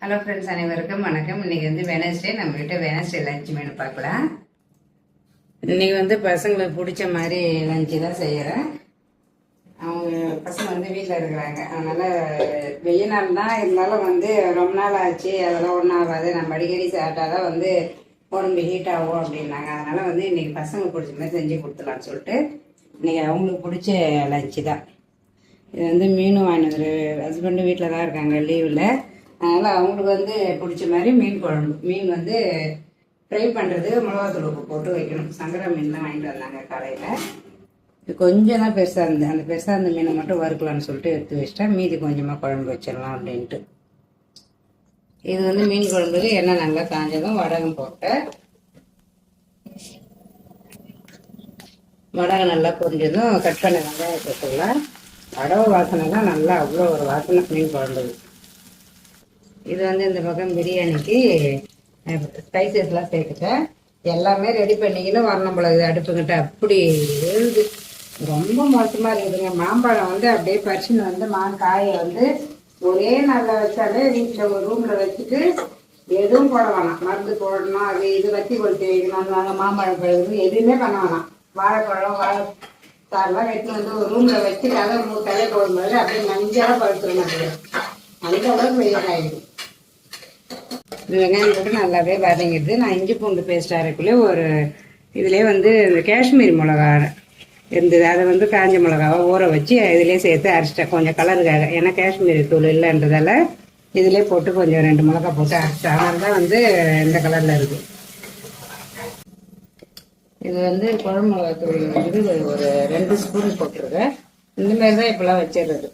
Hello friends, அனைவருக்கும் வணக்கம். இன்னைக்கு வந்து வெனஸ்டே. நம்ம கிட்ட வெனஸ்டே லஞ்ச் மெனு பார்க்கலாம். இன்னைக்கு வந்து பசங்களுக்கு பிடிச்ச மாதிரி லஞ்சு தான் செய்யறேன். அவங்க பசங்க வந்து வீட்டில் இருக்கிறாங்க, அதனால வெய்ய நாள் தான் இருந்தாலும் வந்து ரொம்ப நாள் ஆச்சு, அதெல்லாம் ஒன்றும் ஆகாது, நம்ம அடிக்கடி சாப்பிட்டாதான் வந்து உடம்பு ஹீட் ஆகும் அப்படின்னாங்க. அதனால வந்து இன்னைக்கு பசங்களுக்கு பிடிச்ச மாதிரி செஞ்சு கொடுத்துலான்னு சொல்லிட்டு இன்னைக்கு அவங்களுக்கு பிடிச்ச லஞ்சு தான் இது. வந்து மீன் வாங்கினது, ஹஸ்பண்டு வீட்டில் தான் இருக்காங்க லீவில். அதனால் அவங்களுக்கு வந்து பிடிச்ச மாதிரி மீன் குழம்பு. மீன் வந்து ஃப்ரை பண்ணுறதுக்கு மிளகாத்தூள் உப்பு போட்டு வைக்கணும். சங்கரா மீன் தான் வாங்கிட்டு வந்தாங்க காலையில். இது கொஞ்சம் தான் பெருசாக இருந்தது, அந்த பெருசாக இருந்த மீனை மட்டும் வறுக்கலான்னு சொல்லிட்டு எடுத்து வச்சிட்டா மீதி கொஞ்சமாக குழம்பு வச்சிடலாம் அப்படின்ட்டு. இது வந்து மீன் குழம்புக்கு எண்ணெய் நல்லா காஞ்சதும் வடகம் போட்டேன். வடகம் நல்லா பொரிஞ்சதும் கட் பண்ண வெங்காயம் போட்டுக்கலாம். வடவை வாசனை தான் நல்லா, அவ்வளோ ஒரு வாசனை மீன் குழம்புக்கு. இது வந்து இந்த பக்கம் பிரியாணிக்கு ஸ்பைசஸ்லாம் சேர்த்துட்டேன். எல்லாமே ரெடி பண்ணிக்கின்னு வரணும் போல. இது அடுப்புக்கிட்ட அப்படி எழுது, ரொம்ப மோசமாக இருக்குதுங்க. மாம்பழம் வந்து அப்படியே பறிச்சுன்னு வந்து காயை வந்து ஒரே நாளில் வச்சாலே வீட்டில் ஒரு ரூமில் வச்சுட்டு எதுவும் போட வேணாம். மருந்து போடணும், அது இது வச்சு கொடுத்து வைக்கணும், நாங்கள் மாம்பழம் பழுது எதுவுமே பண்ண வேணாம். வாழைப்பழம் வாழைத்தாரெலாம் வெட்டி வந்து ஒரு ரூமில் வச்சு கதை மூட்டாலே போடும்போது அப்படியே மஞ்சளாக பழுத்துட மாட்டேங்குது. அந்த அளவுக்கு வெயில் ஆகிடுது. இது வெங்காயம் போட்டு நல்லாவே வதங்கிடுது. நான் இஞ்சி பூண்டு பேஸ்ட் அரைக்குள்ளே ஒரு இதுலேயே வந்து இந்த காஷ்மீரி மிளகா இருந்தது, அதை வந்து காஞ்ச மிளகாவை ஊற வச்சு இதுலேயே சேர்த்து அரைச்சிட்டேன் கொஞ்சம் கலருக்காக. ஏன்னா காஷ்மீரி தூள் இல்லைன்றதால இதிலே போட்டு கொஞ்சம் 2 மிளகா போட்டு அரைச்சிட்டேன். அதனால தான் வந்து இந்த கலரில் இருக்குது. இது வந்து குழம்பு மிளகாத்தூள் வந்து ஒரு 2 ஸ்பூன் போட்டிருக்கேன். இந்தமாரி தான் இப்போலாம் வச்சிடுறது.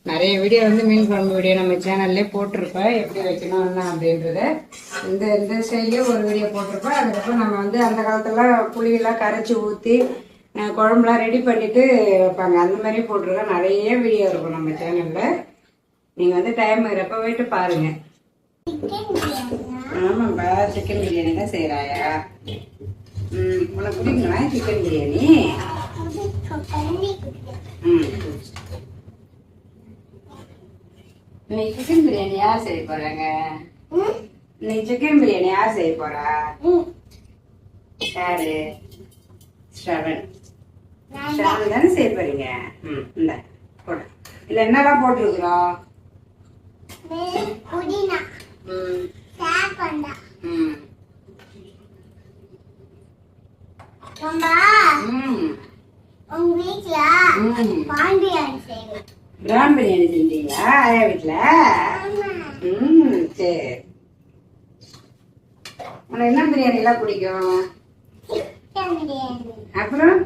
நிறைய வீடியோ வந்து மீன் குழம்பு வீடியோ நம்ம சேனல்லே போட்டிருப்பேன், எப்படி வைக்கணும் என்ன அப்படின்றத. இந்த ஸ்டைல்லே ஒரு வீடியோ போட்டிருப்பேன். அதுக்கப்புறம் நம்ம வந்து அந்த காலத்துல புளியெல்லாம் கரைச்சி ஊற்றி குழம்புலாம் ரெடி பண்ணிட்டு வைப்பாங்க, அந்த மாதிரி போட்டிருக்கேன். நிறைய வீடியோ இருக்கும் நம்ம சேனலில். நீங்கள் வந்து டைம் இருக்கிறப்ப போயிட்டு பாருங்க. ஆமாப்பா, சிக்கன் பிரியாணி தான் செய்கிறாயா? உனக்கு பிடிக்குங்களா சிக்கன் பிரியாணி? இன்னைக்கு சிக்கன் பிரியாணி யார் செய்ய போறாங்க? இன்னைக்கு சிக்கன் பிரியாணி யார் செய்ய போறா? யாரு? ஸ்ரவன். ஸ்ரவன் தானே செய்ய போறீங்க? இந்த போடு. இல்ல என்னெல்லாம் போட்டுருக்குறோம்? பிரான் பிரியாணி செஞ்சீங்களா ஆயா வீட்டுல? சரி. உனக்கு என்ன பிரியாணி எல்லாம் பிடிக்கும்? அப்புறம்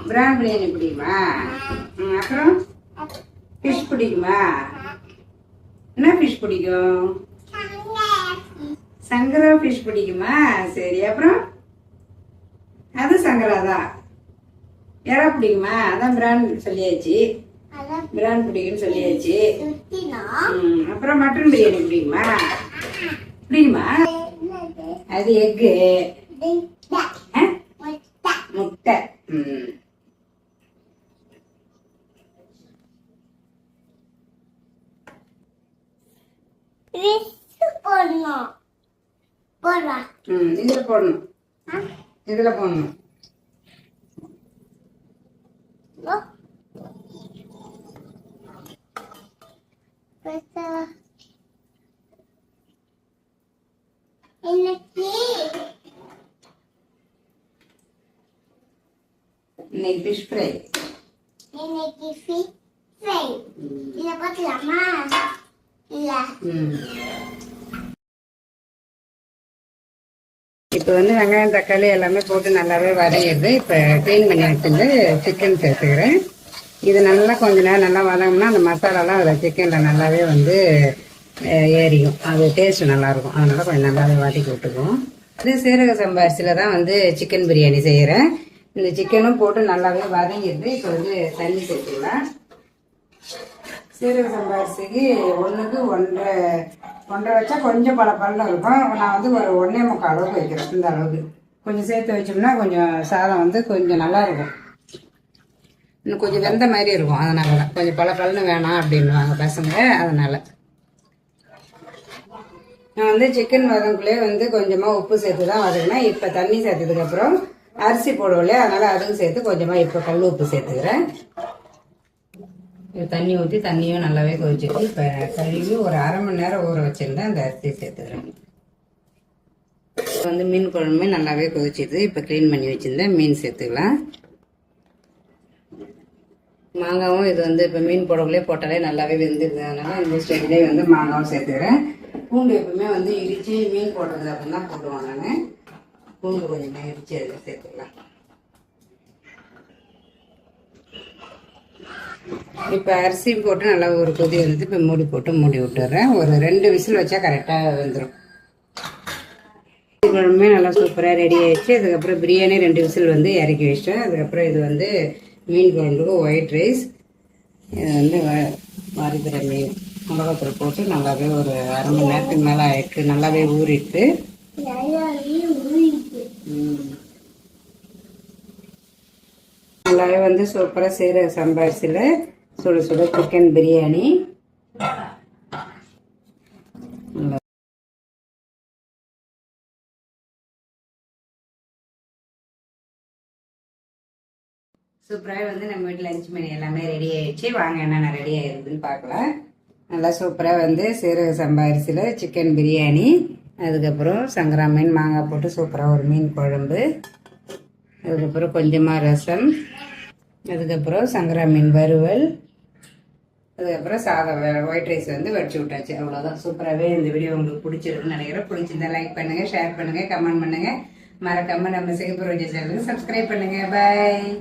பிரான் பிரியாணி பிடிக்குமா? அப்புறம் ஃபிஷ் பிடிக்குமா? என்ன ஃபிஷ் பிடிக்கும்? சங்கரா ஃபிஷ் பிடிக்குமா? சரி. அப்புறம் அது சங்கரா தான். யாரா பிடிக்குமா? அதான் பிரான் சொல்லியாச்சு, பிரான் பிடிக்குன்னு சொல்லியாச்சு. அப்புறம் மட்டன் பிரியாணி பிடிக்குமா? பிடிக்குமா? அது எக்கு முட்டை. இதுல போடணும், இதுல போடணும். இன்னைக்கு ஃபிஷ் ஃப்ரை. இப்போ வந்து வெங்காயம் தக்காளி எல்லாமே போட்டு நல்லாவே வதங்கிடுது. இப்போ க்ளீன் பண்ணி வச்சுட்டு சிக்கன் சேர்த்துக்கிறேன். இது நல்லா கொஞ்ச நேரம் நல்லா வதங்கினா அந்த மசாலாலாம் அதில் சிக்கனில் நல்லாவே வந்து ஏறிக்கும், அது டேஸ்ட் நல்லாயிருக்கும். அதனால் கொஞ்சம் நல்லாவே வதக்கி விட்டுக்குவோம். இது சீரக சம்பா அரிசியில் தான் வந்து சிக்கன் பிரியாணி செய்கிறேன். இந்த சிக்கனும் போட்டு நல்லாவே வதங்கிடுது. இப்போ வந்து தண்ணி சேர்த்துக்கலாம். சீரக சம்பா அரிசிக்கு 1க்கு 1.5 வச்சா கொஞ்சம் பல இருக்கும். நான் வந்து ஒரு 1.25 அளவுக்கு வைக்கிறேன். இந்த அளவுக்கு கொஞ்சம் சேர்த்து வச்சோம்னா கொஞ்சம் சாதம் வந்து கொஞ்சம் நல்லா இருக்கும். இன்னும் கொஞ்சம் வெந்த மாதிரி இருக்கும். அதனால தான் கொஞ்சம் பல வேணாம் அப்படின்வாங்க பசங்க. அதனால நான் வந்து சிக்கன் வதங்குள்ளே வந்து கொஞ்சமாக உப்பு சேர்த்து தான் வதக்கினேன். இப்போ தண்ணி சேர்த்ததுக்கப்புறம் அரிசி போடுவோம் இல்லையா, அதனால் அதுவும் சேர்த்து கொஞ்சமாக இப்போ கல் உப்பு சேர்த்துக்கிறேன். தண்ணி ஊற்றி தண்ணியும் நல்லாவே கொதிச்சிட்டு இப்போ கழுவி ஒரு அரை மணி நேரம் ஊற வச்சுருந்தேன். அந்த அரிசியை சேர்த்துக்கிறேன். இப்போ வந்து மீன் குழம்புமே நல்லாவே கொதிச்சிது. இப்போ க்ளீன் பண்ணி வச்சுருந்தேன் மீன் சேர்த்துக்கலாம். மாங்காவும் இது வந்து இப்போ மீன் போடக்குள்ளே போட்டாலே நல்லாவே வெந்துடுது. அதனால் இந்த ஸ்டேஜ்லேயே வந்து மாங்காவும் சேர்த்துக்கிறேன். பூண்டு எப்பவுமே வந்து இடித்து மீன் போடுறது அப்படின்னு தான் போடுவாங்க. நான் பூண்டு கொஞ்சமாக இடித்து அதில் சேர்த்துக்கலாம். இப்போ அரிசி போட்டு நல்லா ஒரு கொதி வந்து இப்போ மூடி போட்டு மூடி விட்டுறேன். ஒரு 2 விசில் வச்சா கரெக்டாக வந்துடும். குழம்புமே நல்லா சூப்பராக ரெடி ஆகிடுச்சு. அதுக்கப்புறம் பிரியாணி 2 விசில் வந்து இறக்கி வச்சிட்டேன். அதுக்கப்புறம் இது வந்து மீன் குழம்புக்கு ஒயிட் ரைஸ். இது வந்து வறுக்கிற மீன் மிளகாத்தூள் போட்டு நல்லாவே ஒரு அரை மணி நேரத்துக்கு மேலே ஆயிருக்கு. நல்லாவே ஊறிட்டு நல்லாவே வந்து சூப்பராக சீரக சம்பா அரிசியில் சுட சுட சிக்கன் பிரியாணி. சூப்பராக வந்து நம்ம வீட்டில் லஞ்ச் மெனு எல்லாமே ரெடி ஆயிடுச்சு. வாங்க என்னென்ன ரெடி ஆயிருக்குதுன்னு பார்க்கலாம். நல்லா சூப்பராக வந்து சீரக சம்பா அரிசியில் சிக்கன் பிரியாணி, அதுக்கப்புறம் சங்கரா மீன் மாங்காய் போட்டு சூப்பராக ஒரு மீன் குழம்பு, அதுக்கப்புறம் கொஞ்சமாக ரசம், அதுக்கப்புறம் சங்கரா மீன் வறுவல், அதுக்கப்புறம் சாதம் ஒயிட் ரைஸ் வந்து வடிச்சு விட்டாச்சு. அவ்வளோதான். சூப்பராகவே இந்த வீடியோ உங்களுக்கு பிடிச்சிருக்குன்னு நினைக்கிறேன். பிடிச்சிருந்தா லைக் பண்ணுங்கள், ஷேர் பண்ணுங்கள், கமெண்ட் பண்ணுங்கள். மறக்காமல் நம்ம சிகப்பு ரோஜா சேனலுக்கு சப்ஸ்கிரைப் பண்ணுங்கள். பாய்.